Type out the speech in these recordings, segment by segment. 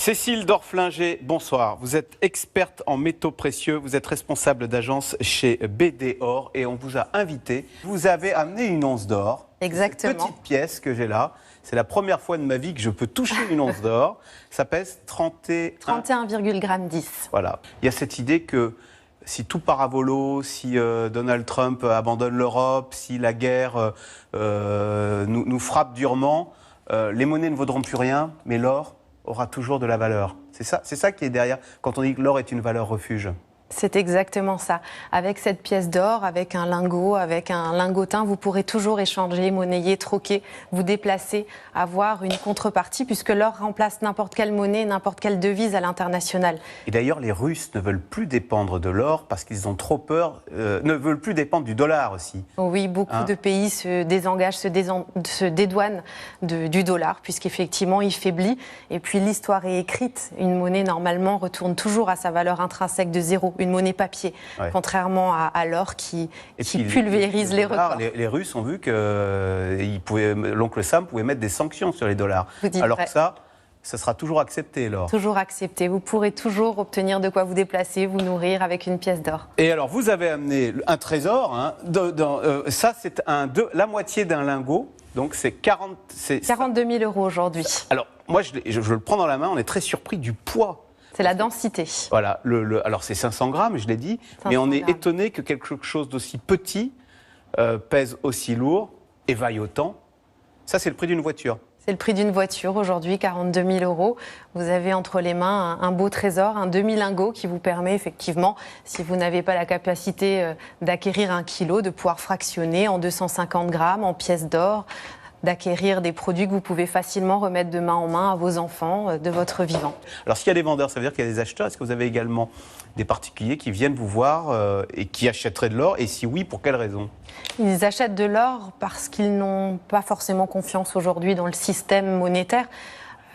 Cécile Dorflinger, bonsoir. Vous êtes experte en métaux précieux, vous êtes responsable d'agence chez BD Or et on vous a invité. Vous avez amené une once d'or. Exactement. Cette petite pièce que j'ai là, c'est la première fois de ma vie que je peux toucher une once d'or. Ça pèse 31,10 g. Voilà. Il y a cette idée que si tout part à volo, si Donald Trump abandonne l'Europe, si la guerre nous frappe durement, les monnaies ne vaudront plus rien, mais l'or aura toujours de la valeur. C'est ça qui est derrière quand on dit que l'or est une valeur refuge. C'est exactement ça. Avec cette pièce d'or, avec un lingot, avec un lingotin, vous pourrez toujours échanger, monnayer, troquer, vous déplacer, avoir une contrepartie, puisque l'or remplace n'importe quelle monnaie, n'importe quelle devise à l'international. Et d'ailleurs, les Russes ne veulent plus dépendre de l'or parce qu'ils ont trop peur, ne veulent plus dépendre du dollar aussi. Oui, beaucoup de pays se désengagent, se dédouanent du dollar, puisqu'effectivement, il faiblit. Et puis, l'histoire est écrite. Une monnaie, normalement, retourne toujours à sa valeur intrinsèque de zéro. Une monnaie papier, contrairement à l'or qui pulvérise les records. Les Russes ont vu que l'oncle Sam pouvait mettre des sanctions sur les dollars. Alors que ça sera toujours accepté, l'or. Toujours accepté. Vous pourrez toujours obtenir de quoi vous déplacer, vous nourrir avec une pièce d'or. Et alors, vous avez amené un trésor. Hein, ça, c'est la moitié d'un lingot. Donc, c'est 42 000 € aujourd'hui. Alors, moi, je le prends dans la main. On est très surpris du poids. C'est la densité. Voilà. Alors, c'est 500 grammes, je l'ai dit. Mais on est étonné que quelque chose d'aussi petit pèse aussi lourd et vaille autant. Ça, c'est le prix d'une voiture. C'est le prix d'une voiture aujourd'hui, 42 000 €. Vous avez entre les mains un beau trésor, un demi-lingot qui vous permet effectivement, si vous n'avez pas la capacité d'acquérir 1 kilo, de pouvoir fractionner en 250 grammes, en pièces d'or, d'acquérir des produits que vous pouvez facilement remettre de main en main à vos enfants de votre vivant. Alors s'il y a des vendeurs, ça veut dire qu'il y a des acheteurs. Est-ce que vous avez également des particuliers qui viennent vous voir et qui achèteraient de l'or? Et si oui, pour quelles raisons? Ils achètent de l'or parce qu'ils n'ont pas forcément confiance aujourd'hui dans le système monétaire.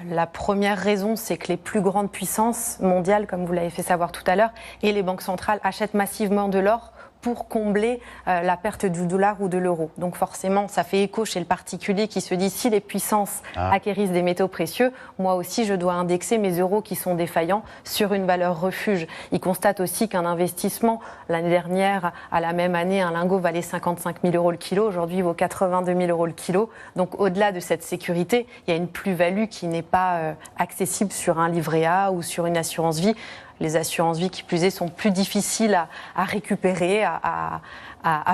La première raison, c'est que les plus grandes puissances mondiales, comme vous l'avez fait savoir tout à l'heure, et les banques centrales achètent massivement de l'or pour combler la perte du dollar ou de l'euro. Donc forcément, ça fait écho chez le particulier qui se dit si les puissances acquérissent des métaux précieux, moi aussi je dois indexer mes euros qui sont défaillants sur une valeur refuge. Il constate aussi qu'un investissement, l'année dernière, à la même année, un lingot valait 55 000 € le kilo, aujourd'hui il vaut 82 000 € le kilo. Donc au-delà de cette sécurité, il y a une plus-value qui n'est pas accessible sur un livret A ou sur une assurance vie. Les assurances-vie, qui plus est, sont plus difficiles à récupérer, à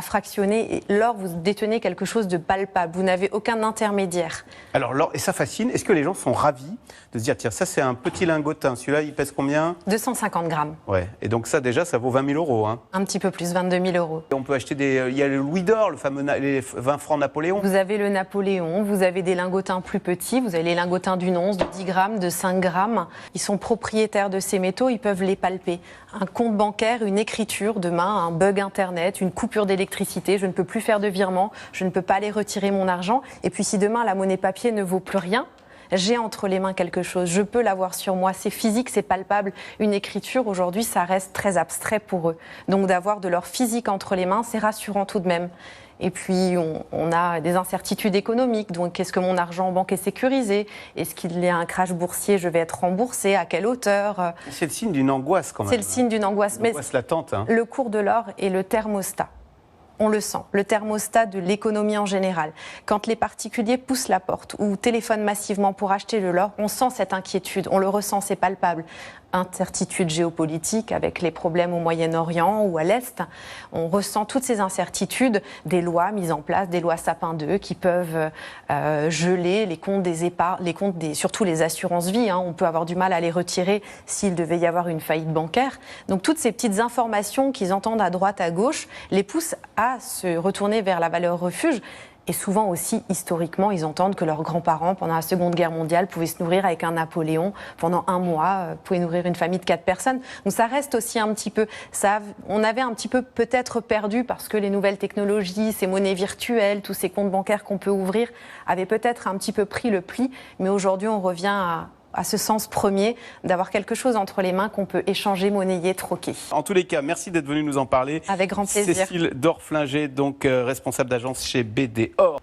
fractionner. Et l'or, vous détenez quelque chose de palpable. Vous n'avez aucun intermédiaire. Alors l'or, et ça fascine. Est-ce que les gens sont ravis de se dire, tiens, ça c'est un petit lingotin. Celui-là, il pèse combien? 250 grammes. Ouais. Et donc ça, déjà, ça vaut 20 000 €. Hein. Un petit peu plus, 22 000 €. Et on peut acheter il y a le louis d'or, le fameux les 20 francs Napoléon. Vous avez le Napoléon, vous avez des lingotins plus petits. Vous avez les lingotins d'une once, de 10 grammes, de 5 grammes. Ils sont propriétaires de ces métaux, ils peuvent les palper. Un compte bancaire, une écriture, demain, un bug Internet, une coupure d'électricité, je ne peux plus faire de virement, je ne peux pas aller retirer mon argent. Et puis si demain la monnaie papier ne vaut plus rien, j'ai entre les mains quelque chose, je peux l'avoir sur moi, c'est physique, c'est palpable. Une écriture, aujourd'hui, ça reste très abstrait pour eux. Donc d'avoir de leur physique entre les mains, c'est rassurant tout de même. Et puis, on a des incertitudes économiques. Donc, est-ce que mon argent en banque est sécurisé? Est-ce qu'il y a un crash boursier? Je vais être remboursé? À quelle hauteur? C'est le signe d'une angoisse, quand même. C'est le signe d'une angoisse. Une angoisse latente. Hein. Le cours de l'or est le thermostat. On le sent, le thermostat de l'économie en général. Quand les particuliers poussent la porte ou téléphonent massivement pour acheter de l'or, on sent cette inquiétude, on le ressent, c'est palpable. Incertitude géopolitique avec les problèmes au Moyen-Orient ou à l'Est. On ressent toutes ces incertitudes, des lois mises en place, des lois Sapin II qui peuvent geler les comptes des épargnes, surtout les assurances-vie. Hein. On peut avoir du mal à les retirer s'il devait y avoir une faillite bancaire. Donc toutes ces petites informations qu'ils entendent à droite, à gauche, les poussent à se retourner vers la valeur refuge. Et souvent aussi, historiquement, ils entendent que leurs grands-parents, pendant la Seconde Guerre mondiale, pouvaient se nourrir avec un Napoléon. Pendant 1 mois, pouvaient nourrir une famille de 4 personnes. Donc ça reste aussi un petit peu... on avait un petit peu peut-être perdu parce que les nouvelles technologies, ces monnaies virtuelles, tous ces comptes bancaires qu'on peut ouvrir, avaient peut-être un petit peu pris le pli. Mais aujourd'hui, on revient à ce sens premier, d'avoir quelque chose entre les mains qu'on peut échanger, monnayer, troquer. En tous les cas, merci d'être venu nous en parler. Avec grand plaisir. Cécile Dorflinger, donc responsable d'agence chez BD Or.